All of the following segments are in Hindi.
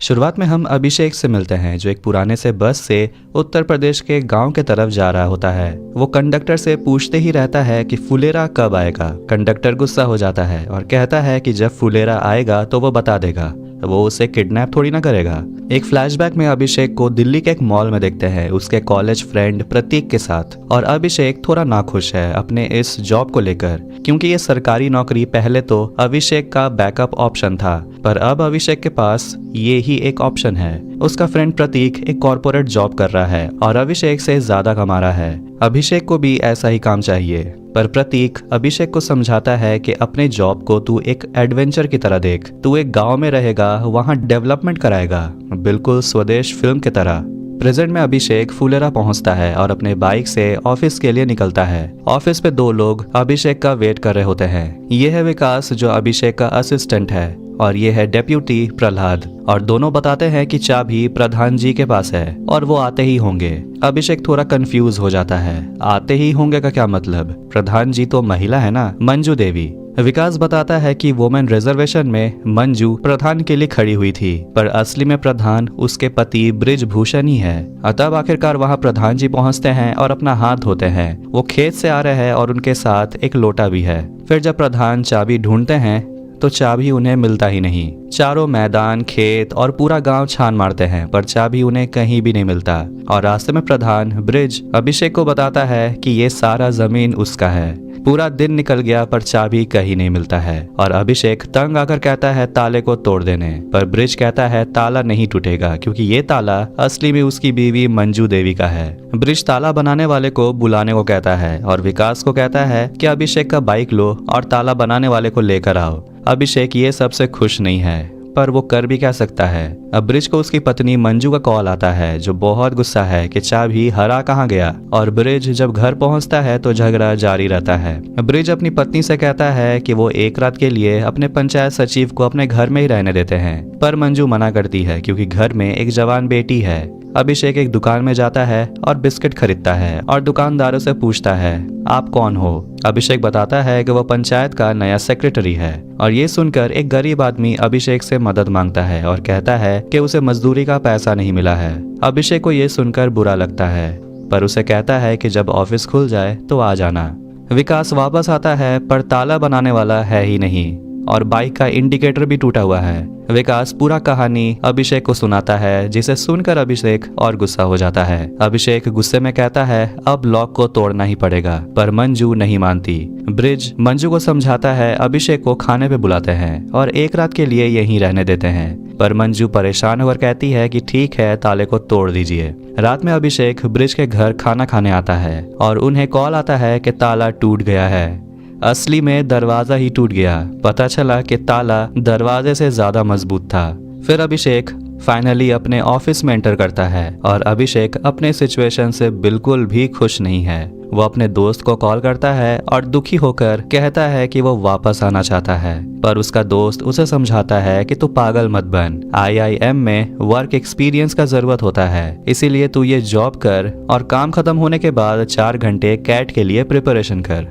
शुरुआत में हम अभिषेक से मिलते हैं जो एक पुराने से बस से उत्तर प्रदेश के गांव के तरफ जा रहा होता है। वो कंडक्टर से पूछते ही रहता है कि फुलेरा कब आएगा। कंडक्टर गुस्सा हो जाता है और कहता है कि जब फुलेरा आएगा तो वो बता देगा, वो उसे किडनैप थोड़ी ना करेगा। एक फ्लैशबैक में अभिषेक को दिल्ली के एक मॉल में देखते हैं उसके कॉलेज फ्रेंड प्रतीक के साथ, और अभिषेक थोड़ा नाखुश है अपने इस जॉब को लेकर, क्योंकि ये सरकारी नौकरी पहले तो अभिषेक का बैकअप ऑप्शन था, पर अब अभिषेक के पास ये ही एक ऑप्शन है। उसका फ्रेंड प्रतीक एक कॉर्पोरेट जॉब कर रहा है और अभिषेक से ज्यादा कमा रहा है। अभिषेक को भी ऐसा ही काम चाहिए, पर प्रतीक अभिषेक को समझाता है कि अपने जॉब को तू एक एडवेंचर की तरह देख। तू एक गांव में रहेगा, वहां डेवलपमेंट कराएगा, बिल्कुल स्वदेश फिल्म की तरह। प्रेजेंट में अभिषेक फुलेरा पहुंचता है और अपने बाइक से ऑफिस के लिए निकलता है। ऑफिस पे दो लोग अभिषेक का वेट कर रहे होते हैं। ये है विकास जो अभिषेक का असिस्टेंट है, और ये है डेप्यूटी प्रहलाद, और दोनों बताते हैं कि चाबी प्रधान जी के पास है और वो आते ही होंगे। अभिषेक थोड़ा कंफ्यूज हो जाता है, आते ही होंगे का क्या मतलब? प्रधान जी तो महिला है ना, मंजू देवी। विकास बताता है कि वुमेन रिजर्वेशन में मंजू प्रधान के लिए खड़ी हुई थी, पर असली में प्रधान उसके पति ब्रिजभूषण ही है। तब आखिरकार वहां प्रधान जी पहुंचते हैं और अपना हाथ धोते हैं। वो खेत से आ रहे हैं और उनके साथ एक लोटा भी है। फिर जब प्रधान चाबी ढूंढते हैं तो चाबी उन्हें मिलता ही नहीं। चारों मैदान, खेत और पूरा गांव छान मारते हैं, पर चाबी उन्हें कहीं भी नहीं मिलता। और रास्ते में प्रधान ब्रिज अभिषेक को बताता है कि ये सारा जमीन उसका है। पूरा दिन निकल गया पर चाबी कहीं नहीं मिलता है, और अभिषेक तंग आकर कहता है ताले को तोड़ देने, पर ब्रिज कहता है ताला नहीं टूटेगा क्योंकि ये ताला असली में उसकी बीवी मंजू देवी का है। ब्रिज ताला बनाने वाले को बुलाने को कहता है और विकास को कहता है कि अभिषेक का बाइक लो और ताला बनाने वाले को लेकर आओ। अभिषेक ये सबसे खुश नहीं है, पर वो कर भी क्या सकता है। अब ब्रिज को उसकी पत्नी मंजू का कॉल आता है जो बहुत गुस्सा है कि चाबी हरा कहाँ गया, और ब्रिज जब घर पहुंचता है तो झगड़ा जारी रहता है। ब्रिज अपनी पत्नी से कहता है कि वो एक रात के लिए अपने पंचायत सचिव को अपने घर में ही रहने देते हैं, पर मंजू मना करती है क्योंकि घर में एक जवान बेटी है। अभिषेक एक दुकान में जाता है और बिस्किट खरीदता है और दुकानदारों से पूछता है आप कौन हो। अभिषेक बताता है कि वह पंचायत का नया सेक्रेटरी है, और ये सुनकर एक गरीब आदमी अभिषेक से मदद मांगता है और कहता है कि उसे मजदूरी का पैसा नहीं मिला है। अभिषेक को ये सुनकर बुरा लगता है, पर उसे कहता है कि जब ऑफिस खुल जाए तो आ जाना। विकास वापस आता है पर ताला बनाने वाला है ही नहीं, और बाइक का इंडिकेटर भी टूटा हुआ है। विकास पूरा कहानी अभिषेक को सुनाता है, जिसे सुनकर अभिषेक और गुस्सा हो जाता है। अभिषेक गुस्से में कहता है अब लॉक को तोड़ना ही पड़ेगा, पर मंजू नहीं मानती। ब्रिज मंजू को समझाता है, अभिषेक को खाने पे बुलाते हैं और एक रात के लिए यहीं रहने देते हैं, पर मंजू परेशान होकर कहती है कि ठीक है ताले को तोड़ दीजिए। रात में अभिषेक ब्रिज के घर खाना खाने आता है और उन्हें कॉल आता है कि ताला टूट गया है। असली में दरवाजा ही टूट गया। पता चला कि ताला दरवाजे से ज्यादा मजबूत था। फिर अभिषेक फाइनली अपने ऑफिस में एंटर करता है, और अभिषेक अपने सिचुएशन से बिल्कुल भी खुश नहीं है। वो अपने दोस्त को कॉल करता है और दुखी होकर कहता है कि वो वापस आना चाहता है, पर उसका दोस्त उसे समझाता है कि तू पागल मत बन, IIM में वर्क एक्सपीरियंस का जरूरत होता है, इसीलिए तू ये जॉब कर और काम खत्म होने के बाद 4 घंटे कैट के लिए प्रिपरेशन कर।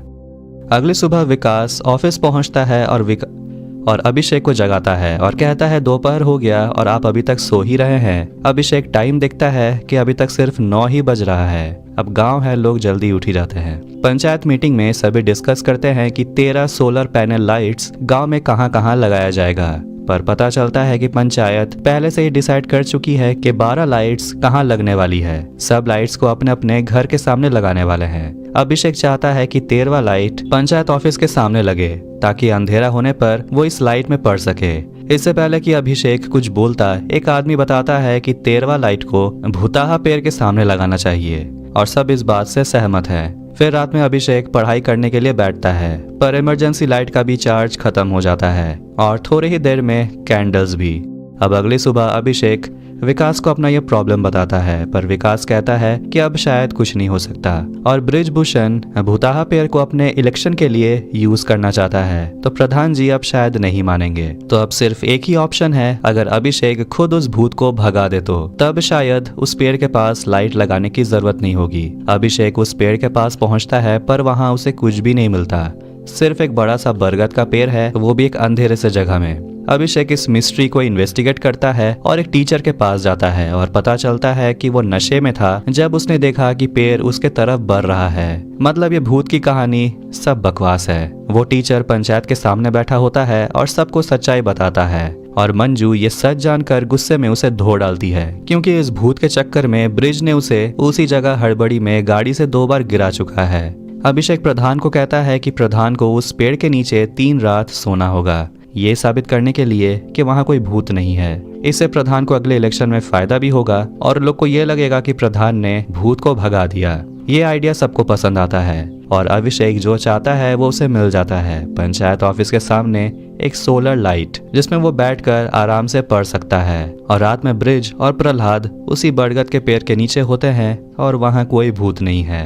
अगली सुबह विकास ऑफिस पहुंचता है और अभिषेक को जगाता है और कहता है दोपहर हो गया और आप अभी तक सो ही रहे हैं। अभिषेक टाइम देखता है कि अभी तक सिर्फ 9 ही बज रहा है। अब गांव है, लोग जल्दी उठ ही जाते हैं। पंचायत मीटिंग में सभी डिस्कस करते हैं कि 13 सोलर पैनल लाइट्स गांव में कहां कहां लगाया जाएगा, पर पता चलता है कि पंचायत पहले से ही डिसाइड कर चुकी है कि 12 लाइट्स कहां लगने वाली है। सब लाइट्स को अपने अपने घर के सामने लगाने वाले हैं। अभिषेक चाहता है कि 13वां लाइट पंचायत ऑफिस के सामने लगे, ताकि अंधेरा होने पर वो इस लाइट में पड़ सके। इससे पहले कि अभिषेक कुछ बोलता, एक आदमी बताता है कि 13वां लाइट को भुताहा पेड़ के सामने लगाना चाहिए, और सब इस बात से सहमत है। फिर रात में अभिषेक पढ़ाई करने के लिए बैठता है, पर इमरजेंसी लाइट का भी चार्ज खत्म हो जाता है, और थोड़ी ही देर में कैंडल्स भी। अब अगली सुबह अभिषेक विकास को अपना यह प्रॉब्लम बताता है, पर विकास कहता है कि अब शायद कुछ नहीं हो सकता, और ब्रिजभूषण भुताहा पेड़ को अपने इलेक्शन के लिए यूज करना चाहता है, तो प्रधान जी अब शायद नहीं मानेंगे। तो अब सिर्फ एक ही ऑप्शन है, अगर अभिषेक खुद उस भूत को भगा दे तो तब शायद उस पेड़ के पास लाइट लगाने की जरूरत नहीं होगी। अभिषेक उस पेड़ के पास पहुंचता है, पर वहां उसे कुछ भी नहीं मिलता। सिर्फ एक बड़ा सा बरगद का पेड़ है, वो भी एक अंधेरे से जगह में। अभिषेक इस मिस्ट्री को इन्वेस्टिगेट करता है और एक टीचर के पास जाता है और पता चलता है कि वो नशे में था जब उसने देखा कि पेड़ उसके तरफ बढ़ रहा है। मतलब ये भूत की कहानी सब बकवास है। वो टीचर पंचायत के सामने बैठा होता है और सबको सच्चाई बताता है और मंजू ये सच जानकर गुस्से में उसे धो डालती है, क्योंकि इस भूत के चक्कर में ब्रिज ने उसे उसी जगह हड़बड़ी में गाड़ी से 2 बार गिरा चुका है। अभिषेक प्रधान को कहता है कि प्रधान को उस पेड़ के नीचे 3 रात सोना होगा, ये साबित करने के लिए कि वहाँ कोई भूत नहीं है। इससे प्रधान को अगले इलेक्शन में फायदा भी होगा और लोग को ये लगेगा कि प्रधान ने भूत को भगा दिया। ये आइडिया सबको पसंद आता है और अभिषेक जो चाहता है वो उसे मिल जाता है। पंचायत ऑफिस के सामने एक सोलर लाइट जिसमें वो बैठकर आराम से पढ़ सकता है और रात में ब्रिज और प्रहलाद उसी बरगद के पेड़ के नीचे होते हैं और वहाँ कोई भूत नहीं है।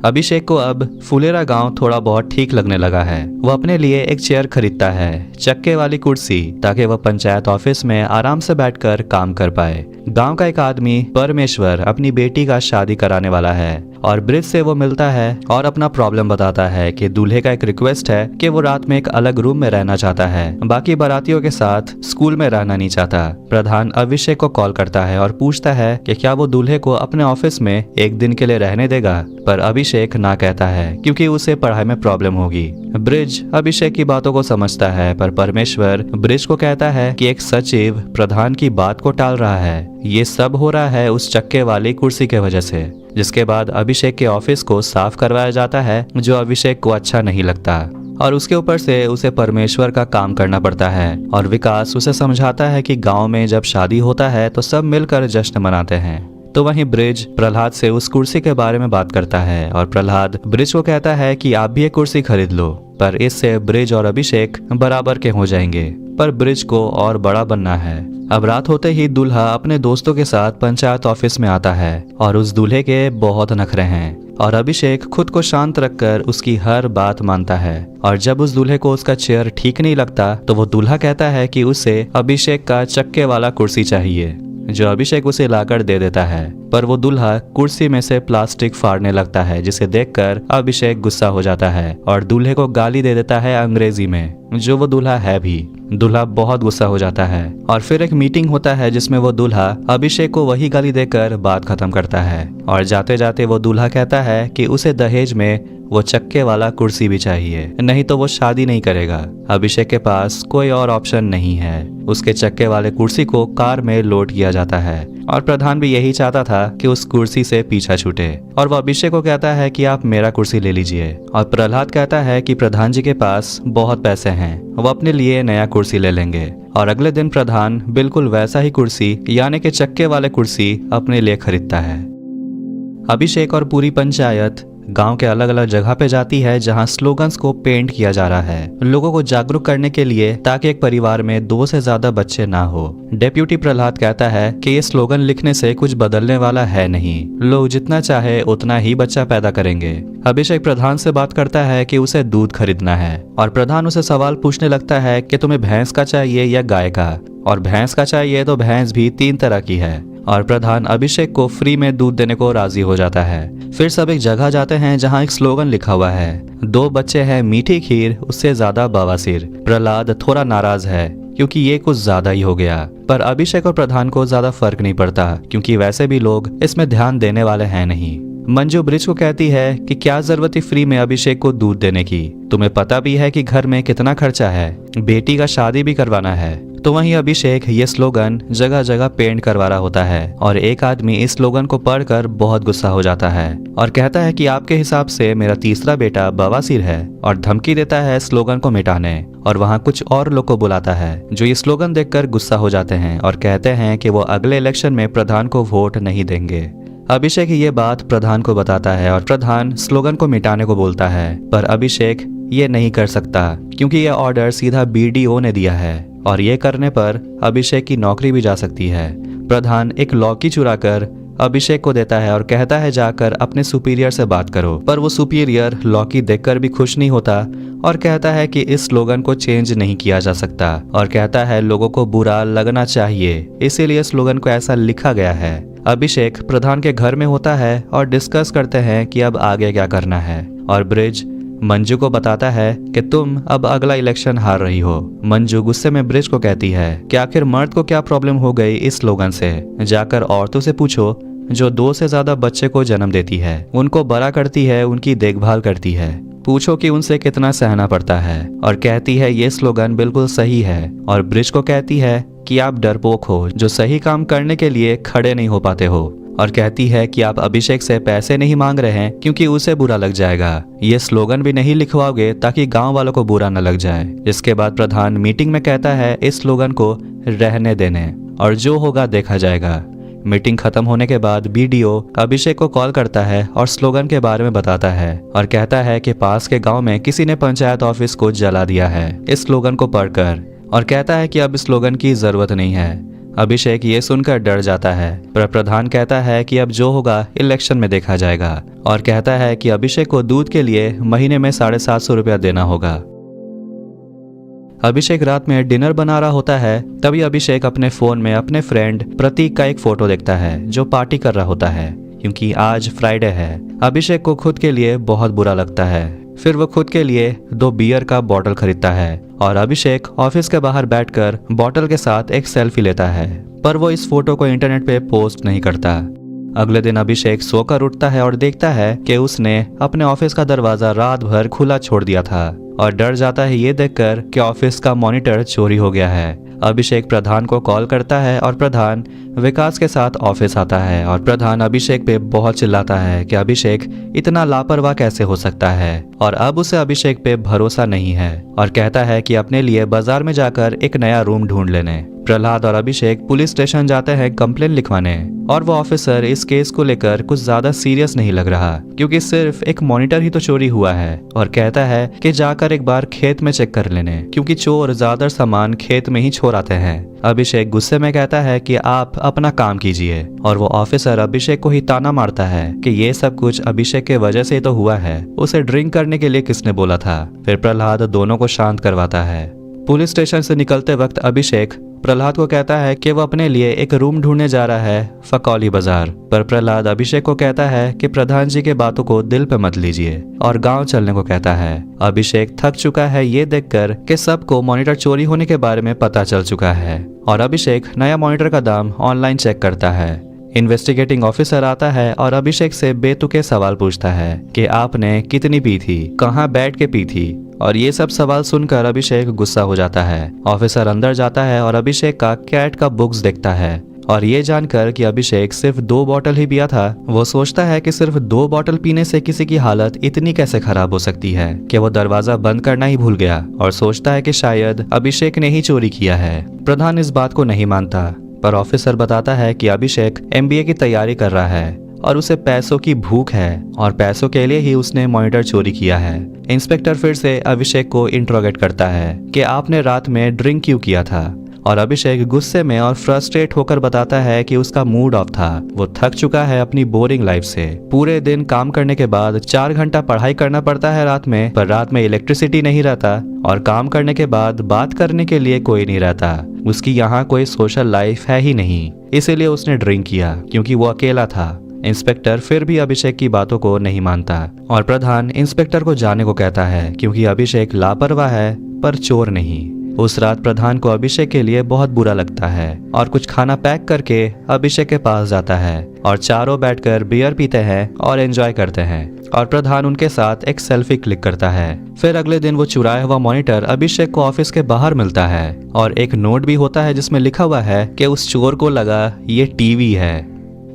अभिषेक को अब फुलेरा गांव थोड़ा बहुत ठीक लगने लगा है। वो अपने लिए एक चेयर खरीदता है, चक्के वाली कुर्सी, ताकि वह पंचायत ऑफिस में आराम से बैठकर काम कर पाए। गांव का एक आदमी परमेश्वर अपनी बेटी का शादी कराने वाला है और ब्रिज से वो मिलता है और अपना प्रॉब्लम बताता है कि दूल्हे का एक रिक्वेस्ट है कि वो रात में एक अलग रूम में रहना चाहता है, बाकी बारातियों के साथ स्कूल में रहना नहीं चाहता। प्रधान अभिषेक को कॉल करता है और पूछता है कि क्या वो दूल्हे को अपने ऑफिस में एक दिन के लिए रहने देगा, पर अभिषेक ना कहता है क्योंकि उसे पढ़ाई में प्रॉब्लम होगी। ब्रिज अभिषेक की बातों को समझता है, पर परमेश्वर ब्रिज को कहता है कि एक सचिव प्रधान की बात को टाल रहा है। ये सब हो रहा है उस चक्के वाली कुर्सी के वजह से। जिसके बाद अभिषेक के ऑफिस को साफ करवाया जाता है, जो अभिषेक को अच्छा नहीं लगता और उसके ऊपर से उसे परमेश्वर का काम करना पड़ता है। और विकास उसे समझाता है कि गांव में जब शादी होता है तो सब मिलकर जश्न मनाते हैं। तो वहीं ब्रिज प्रहलाद से उस कुर्सी के बारे में बात करता है और प्रहलाद ब्रिज को कहता है कि आप भी एक कुर्सी खरीद लो, पर इससे ब्रिज और अभिषेक बराबर के हो जाएंगे, पर ब्रिज को और बड़ा बनना है। अब रात होते ही दूल्हा अपने दोस्तों के साथ पंचायत ऑफिस में आता है और उस दूल्हे के बहुत नखरे हैं और अभिषेक खुद को शांत रखकर उसकी हर बात मानता है। और जब उस दूल्हे को उसका चेयर ठीक नहीं लगता तो वो दूल्हा कहता है कि उसे अभिषेक का चक्के वाला कुर्सी चाहिए, जो अभिषेक उसे लाकर दे देता है। पर वो दूल्हा कुर्सी में से प्लास्टिक फाड़ने लगता है, जिसे देखकर अभिषेक गुस्सा हो जाता है और दूल्हे को गाली दे देता है अंग्रेजी में, जो वो दूल्हा है भी। दूल्हा बहुत गुस्सा हो जाता है और फिर एक मीटिंग होता है जिसमें वो दूल्हा अभिषेक को वही गाली देकर बात खत्म करता है। और जाते जाते वो दूल्हा कहता है कि उसे दहेज में वो चक्के वाला कुर्सी भी चाहिए, नहीं तो वो शादी नहीं करेगा। अभिषेक के पास कोई और ऑप्शन नहीं है। उसके चक्के वाले कुर्सी को कार में लोड किया जाता है और प्रधान भी यही चाहता था कि उस कुर्सी से पीछा छूटे। और वो अभिषेक को कहता है कि आप मेरा कुर्सी ले लीजिए। और प्रहलाद कहता है कि प्रधान जी के पास बहुत पैसे हैं, वो अपने लिए नया कुर्सी ले लेंगे। और अगले दिन प्रधान बिल्कुल वैसा ही कुर्सी यानी कि चक्के वाले कुर्सी अपने लिए खरीदता है। अभिषेक और पूरी पंचायत गांव के अलग अलग जगह पे जाती है जहां स्लोगन्स को पेंट किया जा रहा है, लोगों को जागरूक करने के लिए, ताकि एक परिवार में 2 से ज्यादा बच्चे ना हो। डेप्यूटी प्रहलाद कहता है कि ये स्लोगन लिखने से कुछ बदलने वाला है नहीं, लोग जितना चाहे उतना ही बच्चा पैदा करेंगे। अभिषेक प्रधान से बात करता है कि उसे दूध खरीदना है और प्रधान उसे सवाल पूछने लगता है कि तुम्हें भैंस का चाहिए या गाय का, और भैंस का चाहिए तो भैंस भी 3 तरह की है। और प्रधान अभिषेक को फ्री में दूध देने को राजी हो जाता है। फिर सब एक जगह जाते हैं जहां एक स्लोगन लिखा हुआ है, 2 बच्चे हैं मीठी खीर, उससे ज्यादा बवासीर। प्रहलाद थोड़ा नाराज है क्योंकि ये कुछ ज्यादा ही हो गया, पर अभिषेक और प्रधान को ज्यादा फर्क नहीं पड़ता क्योंकि वैसे भी लोग इसमें ध्यान देने वाले हैं नहीं। मंजू ब्रिज को कहती है कि क्या जरूरत है फ्री में अभिषेक को दूध देने की, तुम्हें पता भी है कि घर में कितना खर्चा है, बेटी का शादी भी करवाना है। तो वहीं अभिषेक ये स्लोगन जगह जगह पेंट करवा रहा होता है और एक आदमी इस स्लोगन को पढ़कर बहुत गुस्सा हो जाता है और कहता है कि आपके हिसाब से मेरा तीसरा बेटा बवासीर है, और धमकी देता है स्लोगन को मिटाने। और वहाँ कुछ और लोग को बुलाता है जो ये स्लोगन देखकर गुस्सा हो जाते हैं और कहते हैं कि वो अगले इलेक्शन में प्रधान को वोट नहीं देंगे। अभिषेक ये बात प्रधान को बताता है और प्रधान स्लोगन को मिटाने को बोलता है, पर अभिषेक ये नहीं कर सकता क्योंकि ये ऑर्डर सीधा BDO ने दिया है और ये करने पर अभिषेक की नौकरी भी जा सकती है। प्रधान एक लौकी चुराकर अभिषेक को देता है और कहता है जाकर अपने सुपीरियर से बात करो, पर वो सुपीरियर लौकी देखकर भी खुश नहीं होता और कहता है कि इस स्लोगन को चेंज नहीं किया जा सकता और कहता है लोगों को बुरा लगना चाहिए, इसीलिए स्लोगन को ऐसा लिखा गया है। अभिषेक प्रधान के घर में होता है और डिस्कस करते हैं कि अब आगे क्या करना है और ब्रिज मंजू को बताता है कि तुम अब अगला इलेक्शन हार रही हो। मंजू गुस्से में ब्रिज को कहती है कि आखिर मर्द को क्या प्रॉब्लम हो गई इस स्लोगन से, जाकर औरतों से पूछो जो 2 से ज्यादा बच्चे को जन्म देती है, उनको बड़ा करती है, उनकी देखभाल करती है। पूछो कि उनसे कितना सहना पड़ता है। और कहती है ये स्लोगन बिल्कुल सही है। और ब्रिज को कहती है कि आप डरपोक हो जो सही काम करने के लिए खड़े नहीं हो पाते हो। और कहती है कि आप अभिषेक से पैसे नहीं मांग रहे हैं क्योंकि उसे बुरा लग जाएगा। ये स्लोगन भी नहीं लिखवाओगे ताकि गांव वालों को बुरा न लग जाए। इसके बाद प्रधान मीटिंग में कहता है इस स्लोगन को रहने देने और जो होगा देखा जाएगा। मीटिंग खत्म होने के बाद बीडीओ अभिषेक को कॉल करता है और स्लोगन के बारे में बताता है और कहता है कि पास के गांव में किसी ने पंचायत ऑफिस को जला दिया है इस स्लोगन को पढ़कर, और कहता है कि अब इस स्लोगन की जरूरत नहीं है। अभिषेक ये सुनकर डर जाता है, पर प्रधान कहता है कि अब जो होगा इलेक्शन में देखा जाएगा। और कहता है कि अभिषेक को दूध के लिए महीने में 750 रुपया देना होगा। अभिषेक रात में डिनर बना रहा होता है, तभी अभिषेक अपने फोन में अपने फ्रेंड प्रतीक का एक फोटो देखता है जो पार्टी कर रहा होता है क्योंकि आज फ्राइडे है। अभिषेक को खुद के लिए बहुत बुरा लगता है। फिर वो खुद के लिए 2 बियर का बॉटल खरीदता है और अभिषेक ऑफिस के बाहर बैठकर बॉटल के साथ एक सेल्फी लेता है, पर वो इस फोटो को इंटरनेट पे पोस्ट नहीं करता। अगले दिन अभिषेक सोकर उठता है और देखता है कि उसने अपने ऑफिस का दरवाजा रात भर खुला छोड़ दिया था और डर जाता है ये देखकर कि ऑफिस का मॉनिटर चोरी हो गया है। अभिषेक प्रधान को कॉल करता है और प्रधान विकास के साथ ऑफिस आता है और प्रधान अभिषेक पे बहुत चिल्लाता है कि अभिषेक इतना लापरवाह कैसे हो सकता है, और अब उसे अभिषेक पे भरोसा नहीं है और कहता है कि अपने लिए बाजार में जाकर एक नया रूम ढूंढ लेने। प्रहलाद और अभिषेक पुलिस स्टेशन जाते हैं कंप्लेन लिखवाने, और वो ऑफिसर इस केस को लेकर कुछ ज्यादा सीरियस नहीं लग रहा क्योंकि सिर्फ एक मॉनिटर ही तो चोरी हुआ है, और कहता है कि जाकर एक बार खेत में चेक कर लेने क्योंकि चोर ज्यादा सामान खेत में ही छोड़ आते हैं। अभिषेक गुस्से में कहता है कि आप अपना काम कीजिए, और वो ऑफिसर अभिषेक को ही ताना मारता है कि ये सब कुछ अभिषेक के वजह से ही तो हुआ है, उसे ड्रिंक करने के लिए किसने बोला था। फिर प्रहलाद दोनों को शांत करवाता है। पुलिस स्टेशन से निकलते वक्त अभिषेक प्रहलाद को कहता है कि वो अपने लिए एक रूम ढूंढने जा रहा है फकौली बाजार, पर प्रहलाद अभिषेक को कहता है कि प्रधान जी के बातों को दिल पे मत लीजिए और गांव चलने को कहता है। अभिषेक थक चुका है ये देखकर कि सबको मॉनिटर चोरी होने के बारे में पता चल चुका है, और अभिषेक नया मॉनिटर का दाम ऑनलाइन चेक करता है। इन्वेस्टिगेटिंग ऑफिसर आता है और अभिषेक से बेतुके सवाल पूछता है कि आपने कितनी पी थी, कहाँ बैठ के पी थी, और ये सब सवाल सुनकर अभिषेक गुस्सा हो जाता है। ऑफिसर अंदर जाता है और अभिषेक का कैट का बुक्स देखता है, और ये जानकर कि अभिषेक सिर्फ 2 बॉटल ही पिया था, वो सोचता है कि सिर्फ 2 बॉटल पीने से किसी की हालत इतनी कैसे खराब हो सकती है कि वो दरवाजा बंद करना ही भूल गया, और सोचता है कि शायद अभिषेक ने ही चोरी किया है। प्रधान इस बात को नहीं मानता, पर ऑफिसर बताता है कि अभिषेक MBA की तैयारी कर रहा है और उसे पैसों की भूख है और पैसों के लिए ही उसने मॉनिटर चोरी किया है। इंस्पेक्टर फिर से अभिषेक को इंट्रोगेट करता है कि आपने रात में ड्रिंक क्यों किया था, और अभिषेक गुस्से में और फ्रस्ट्रेट होकर बताता है कि उसका मूड ऑफ था, वो थक चुका है अपनी बोरिंग लाइफ से। पूरे दिन काम करने के बाद 4 घंटा पढ़ाई करना पड़ता है रात में, पर रात में इलेक्ट्रिसिटी नहीं रहता और काम करने के बाद बात करने के लिए कोई नहीं रहता। उसकी यहाँ कोई सोशल लाइफ है ही नहीं, इसीलिए उसने ड्रिंक किया क्योंकि वो अकेला था। इंस्पेक्टर फिर भी अभिषेक की बातों को नहीं मानता, और प्रधान इंस्पेक्टर को जाने को कहता है क्योंकि अभिषेक लापरवाह है पर चोर नहीं। उस रात प्रधान को अभिषेक के लिए बहुत बुरा लगता है और कुछ खाना पैक करके अभिषेक के पास जाता है, और चारों बैठकर बियर पीते हैं और एंजॉय करते हैं, और प्रधान उनके साथ एक सेल्फी क्लिक करता है। फिर अगले दिन वो चुराया हुआ मॉनिटर अभिषेक को ऑफिस के बाहर मिलता है, और एक नोट भी होता है जिसमें लिखा हुआ है कि उस चोर को लगा ये टीवी है।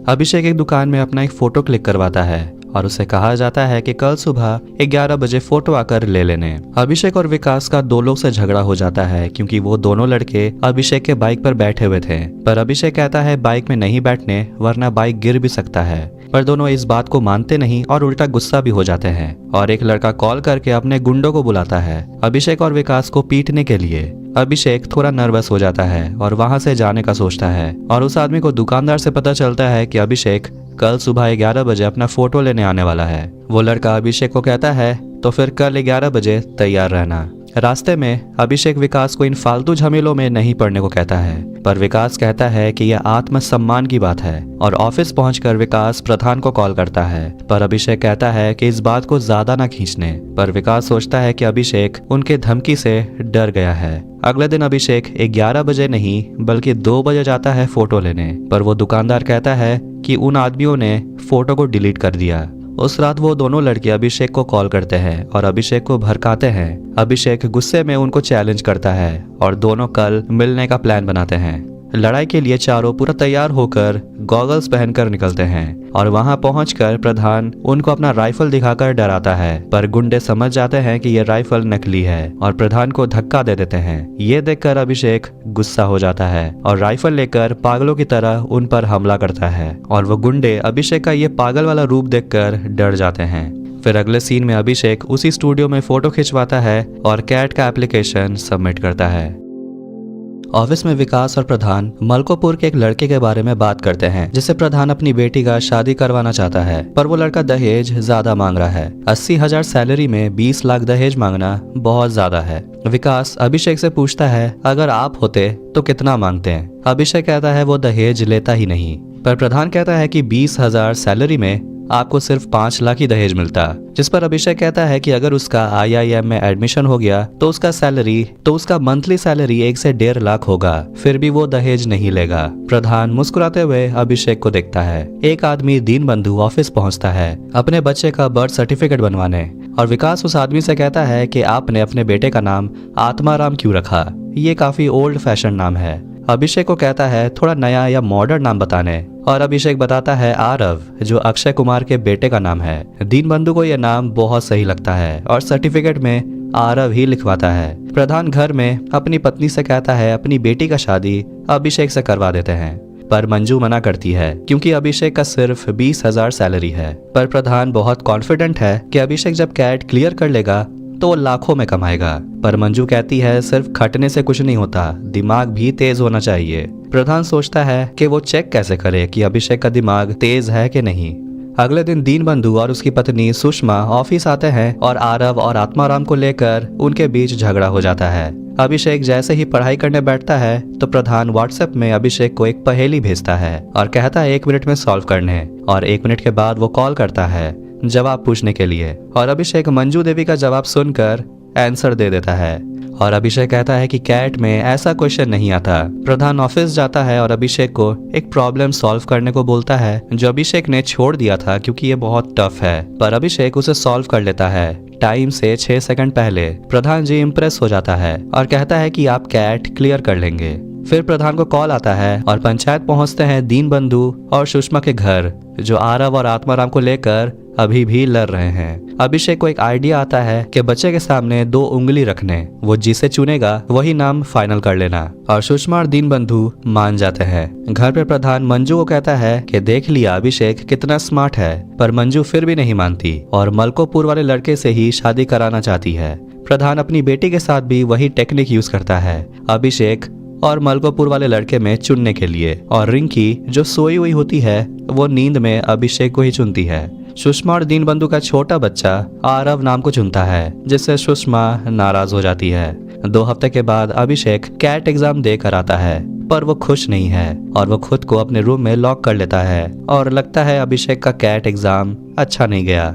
अभिषेक एक दुकान में अपना एक फोटो क्लिक करवाता है और उसे कहा जाता है कि कल सुबह 11 बजे फोटो आकर ले लेने। अभिषेक और विकास का 2 लोग से झगड़ा हो जाता है क्योंकि वो दोनों लड़के अभिषेक के बाइक पर बैठे हुए थे, पर अभिषेक कहता है बाइक में नहीं बैठने वरना बाइक गिर भी सकता है, पर दोनों इस बात को मानते नहीं और उल्टा गुस्सा भी हो जाते हैं, और एक लड़का कॉल करके अपने गुंडों को बुलाता है अभिषेक और विकास को पीटने के लिए। अभिषेक थोड़ा नर्वस हो जाता है और वहां से जाने का सोचता है, और उस आदमी को दुकानदार से पता चलता है कि अभिषेक कल सुबह 11 बजे अपना फोटो लेने आने वाला है। वो लड़का अभिषेक को कहता है तो फिर कल 11 बजे तैयार रहना। रास्ते में अभिषेक विकास को इन फालतू झमेलों में नहीं पड़ने को कहता है, पर विकास कहता है कि यह आत्मसम्मान की बात है और ऑफिस पहुंचकर विकास प्रधान को कॉल करता है, पर अभिषेक कहता है कि इस बात को ज्यादा ना खींचने। पर विकास सोचता है कि अभिषेक उनके धमकी से डर गया है। अगले दिन अभिषेक 11 बजे नहीं बल्कि 2 बजे जाता है फोटो लेने, पर वो दुकानदार कहता है कि उन आदमियों ने फोटो को डिलीट कर दिया। उस रात वो दोनों लड़के अभिषेक को कॉल करते हैं और अभिषेक को भड़काते हैं। अभिषेक गुस्से में उनको चैलेंज करता है और दोनों कल मिलने का प्लान बनाते हैं। लड़ाई के लिए चारों पूरा तैयार होकर गॉगल्स पहनकर निकलते हैं और वहां पहुंचकर प्रधान उनको अपना राइफल दिखाकर डराता है, पर गुंडे समझ जाते हैं कि यह राइफल नकली है और प्रधान को धक्का दे देते हैं। ये देखकर अभिषेक गुस्सा हो जाता है और राइफल लेकर पागलों की तरह उन पर हमला करता है और वो गुंडे अभिषेक का ये पागल वाला रूप देखकर डर जाते हैं। फिर अगले सीन में अभिषेक उसी स्टूडियो में फोटो खिंचवाता है और कैट का एप्लीकेशन सबमिट करता है। ऑफिस में विकास और प्रधान मलकोपुर के एक लड़के के बारे में बात करते हैं जिसे प्रधान अपनी बेटी का शादी करवाना चाहता है, पर वो लड़का दहेज ज्यादा मांग रहा है। 80,000 सैलरी में 20 लाख दहेज मांगना बहुत ज्यादा है। विकास अभिषेक से पूछता है अगर आप होते तो कितना मांगते हैं। अभिषेक कहता है वो दहेज लेता ही नहीं, पर प्रधान कहता है कि 20,000 सैलरी में आपको सिर्फ 5 लाख ही दहेज मिलता, जिस पर अभिषेक कहता है कि अगर उसका IIM में एडमिशन हो गया तो उसका मंथली सैलरी 1 से 1.5 लाख होगा, फिर भी वो दहेज नहीं लेगा। प्रधान मुस्कुराते हुए अभिषेक को देखता है। एक आदमी दीनबंधु ऑफिस पहुंचता है अपने बच्चे का बर्थ सर्टिफिकेट बनवाने और विकास उस आदमी से कहता है कि आपने अपने बेटे का नाम आत्माराम क्यों रखा, ये काफी ओल्ड फैशन नाम है। अभिषेक को कहता है थोड़ा नया या मॉडर्न नाम बताने और अभिषेक बताता है आरव, जो अक्षय कुमार के बेटे का नाम है। दीनबंधु को यह नाम बहुत सही लगता है और सर्टिफिकेट में आरव ही लिखवाता है। प्रधान घर में अपनी पत्नी से कहता है अपनी बेटी का शादी अभिषेक से करवा देते हैं, पर मंजू मना करती है क्योंकि अभिषेक का सिर्फ 20,000 सैलरी है। पर प्रधान बहुत कॉन्फिडेंट है कि अभिषेक जब कैट क्लियर कर लेगा तो वो लाखों में कमाएगा, पर मंजू कहती है सिर्फ खटने से कुछ नहीं होता, दिमाग भी तेज होना चाहिए। प्रधान सोचता है कि वो चेक कैसे करे कि अभिषेक का दिमाग तेज है कि नहीं। अगले दिन दीनबंधु और उसकी पत्नी सुषमा ऑफिस आते हैं और आरव और आत्माराम को लेकर उनके बीच झगड़ा हो जाता है। अभिषेक जैसे ही पढ़ाई करने बैठता है तो प्रधान व्हाट्सएप में अभिषेक को एक पहेली भेजता है और कहता है 1 मिनट में सॉल्व करने, और 1 मिनट के बाद वो कॉल करता है जवाब पूछने के लिए और अभिषेक मंजू देवी का जवाब सुनकर आंसर दे देता है और अभिषेक कहता है कि कैट में ऐसा क्वेश्चन नहीं आता। प्रधान ऑफिस जाता है और अभिषेक को एक प्रॉब्लम सॉल्व करने को बोलता है जो अभिषेक ने छोड़ दिया था क्योंकि ये बहुत टफ है, पर अभिषेक उसे सॉल्व कर लेता है टाइम से 6 सेकंड पहले। प्रधान जी इम्प्रेस हो जाता है और कहता है कि आप कैट क्लियर कर लेंगे। फिर प्रधान को कॉल आता है और पंचायत पहुंचते हैं दीनबंधु और सुषमा के घर, जो आरव और आत्माराम को लेकर अभी भी लड़ रहे हैं। अभिषेक को एक आइडिया आता है कि बच्चे के सामने 2 उंगली रखने, वो जिसे चुनेगा वही नाम फाइनल कर लेना, और सुषमा और दीनबंधु मान जाते हैं। घर पे प्रधान मंजू को कहता है कि देख लिया अभिषेक कितना स्मार्ट है, पर मंजू फिर भी नहीं मानती और मलकोपुर वाले लड़के से ही शादी कराना चाहती है। प्रधान अपनी बेटी के साथ भी वही टेक्निक यूज करता है अभिषेक और मलकोपुर वाले लड़के में चुनने के लिए, और रिंकी जो सोई हुई होती है वो नींद में अभिषेक को ही चुनती है। सुषमा और दीनबंधु का छोटा बच्चा आरव नाम को चुनता है, जिससे सुषमा नाराज हो जाती है। 2 हफ्ते के बाद अभिषेक कैट एग्जाम देकर आता है, पर वो खुश नहीं है और वो खुद को अपने रूम में लॉक कर लेता है और लगता है अभिषेक का कैट एग्जाम अच्छा नहीं गया।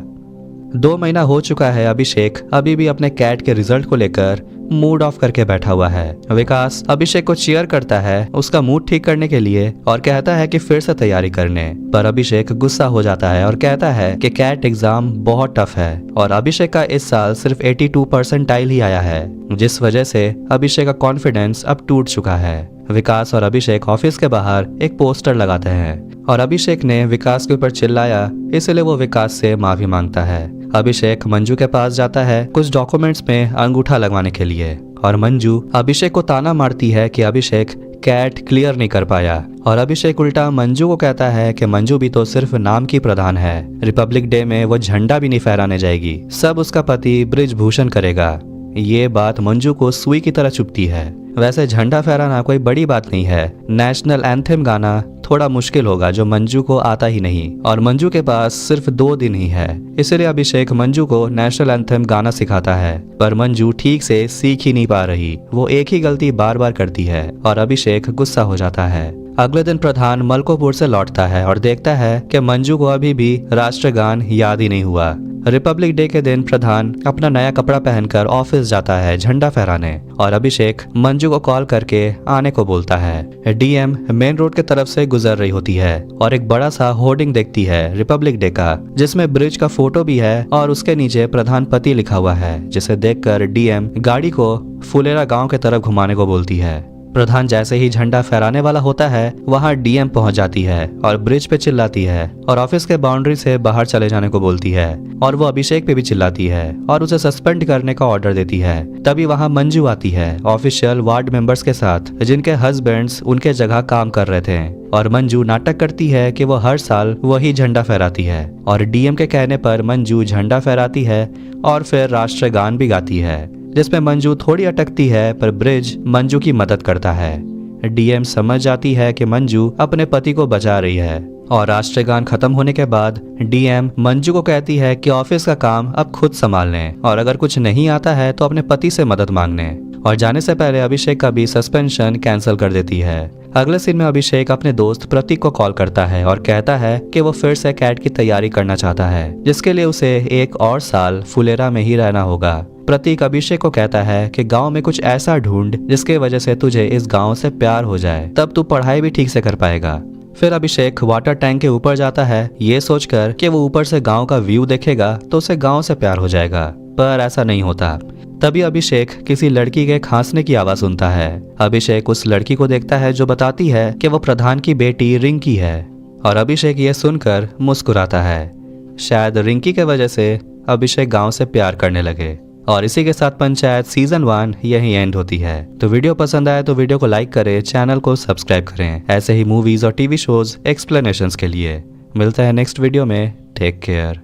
2 महीना हो चुका है, अभिषेक अभी भी अपने कैट के रिजल्ट को लेकर मूड ऑफ करके बैठा हुआ है। विकास अभिषेक को चीयर करता है उसका मूड ठीक करने के लिए और कहता है कि फिर से तैयारी करने, पर अभिषेक गुस्सा हो जाता है और कहता है कि कैट एग्जाम बहुत टफ है और अभिषेक का इस साल सिर्फ 82 परसेंटाइल ही आया है, जिस वजह से अभिषेक का कॉन्फिडेंस अब टूट चुका है। विकास और अभिषेक ऑफिस के बाहर एक पोस्टर लगाते हैं और अभिषेक ने विकास के ऊपर चिल्लाया, इसलिए वो विकास से माफी मांगता है। अभिषेक मंजू के पास जाता है कुछ डॉक्यूमेंट्स में अंगूठा लगवाने के लिए, और मंजू अभिषेक को ताना मारती है कि अभिषेक कैट क्लियर नहीं कर पाया, और अभिषेक उल्टा मंजू को कहता है कि मंजू भी तो सिर्फ नाम की प्रधान है, रिपब्लिक डे में वो झंडा भी नहीं फहराने जाएगी, सब उसका पति ब्रिजभूषण करेगा। ये बात मंजू को सुई की तरह चुभती है। वैसे झंडा फहराना कोई बड़ी बात नहीं है, नेशनल एंथम गाना थोड़ा मुश्किल होगा जो मंजू को आता ही नहीं, और मंजू के पास सिर्फ 2 दिन ही है। इसलिए अभिषेक मंजू को नेशनल एंथम गाना सिखाता है, पर मंजू ठीक से सीख ही नहीं पा रही। वो एक ही गलती बार बार करती है और अभिषेक गुस्सा हो जाता है। अगले दिन प्रधान मलकोपुर से लौटता है और देखता है कि मंजू को अभी भी राष्ट्रगान याद ही नहीं हुआ। रिपब्लिक डे के दिन प्रधान अपना नया कपड़ा पहनकर ऑफिस जाता है झंडा फहराने, और अभिषेक मंजू को कॉल करके आने को बोलता है। डीएम मेन रोड के तरफ से गुजर रही होती है और एक बड़ा सा होर्डिंग देखती है रिपब्लिक डे का, जिसमें ब्रिज का फोटो भी है और उसके नीचे प्रधानपति लिखा हुआ है, जिसे देखकर डीएम गाड़ी को फुलेरा गांव के तरफ घुमाने को बोलती है। प्रधान जैसे ही झंडा फहराने वाला होता है वहां डीएम पहुंच जाती है और ब्रिज पे चिल्लाती है और ऑफिस के बाउंड्री से बाहर चले जाने को बोलती है, और वो अभिषेक पे भी चिल्लाती है और उसे सस्पेंड करने का ऑर्डर देती है। तभी वहां मंजू आती है ऑफिशियल वार्ड मेंबर्स के साथ, जिनके हस्बैंड्स उनके जगह काम कर रहे थे, और मंजू नाटक करती है कि वो हर साल वही झंडा फहराती है, और डीएम के कहने पर मंजू झंडा फहराती है और फिर राष्ट्रगान भी गाती है, जिसमें मंजू थोड़ी अटकती है, पर ब्रिज मंजू की मदद करता है। डीएम समझ जाती है कि मंजू अपने पति को बचा रही है, और राष्ट्रगान खत्म होने के बाद डीएम मंजू को कहती है कि ऑफिस का काम अब खुद संभाल लें, और अगर कुछ नहीं आता है तो अपने पति से मदद मांगने, और जाने से पहले अभिषेक का भी सस्पेंशन कैंसिल कर देती है। अगले सीन में अभिषेक अपने दोस्त प्रतीक को कॉल करता है और कहता है कि वो फिर से कैट की तैयारी करना चाहता है, जिसके लिए उसे 1 और साल फुलेरा में ही रहना होगा। प्रतीक अभिषेक को कहता है कि गांव में कुछ ऐसा ढूंढ जिसके वजह से तुझे इस गांव से प्यार हो जाए, तब तू पढ़ाई भी ठीक से कर पाएगा। फिर अभिषेक वाटर टैंक के ऊपर जाता है, ये सोचकर कि वो ऊपर से गांव का व्यू देखेगा तो उसे गांव से प्यार हो जाएगा, पर ऐसा नहीं होता। तभी अभिषेक किसी लड़की के खांसने की आवाज सुनता है। अभिषेक उस लड़की को देखता है जो बताती है कि वो प्रधान की बेटी रिंकी है, और अभिषेक ये सुनकर मुस्कुराता है। शायद रिंकी के वजह से अभिषेक गांव से प्यार करने लगे। और इसी के साथ पंचायत सीजन 1 यही एंड होती है। तो वीडियो पसंद आए तो वीडियो को लाइक करें, चैनल को सब्सक्राइब करें ऐसे ही मूवीज और टीवी शोज एक्सप्लेनेशंस के लिए। मिलता है नेक्स्ट वीडियो में। Take care.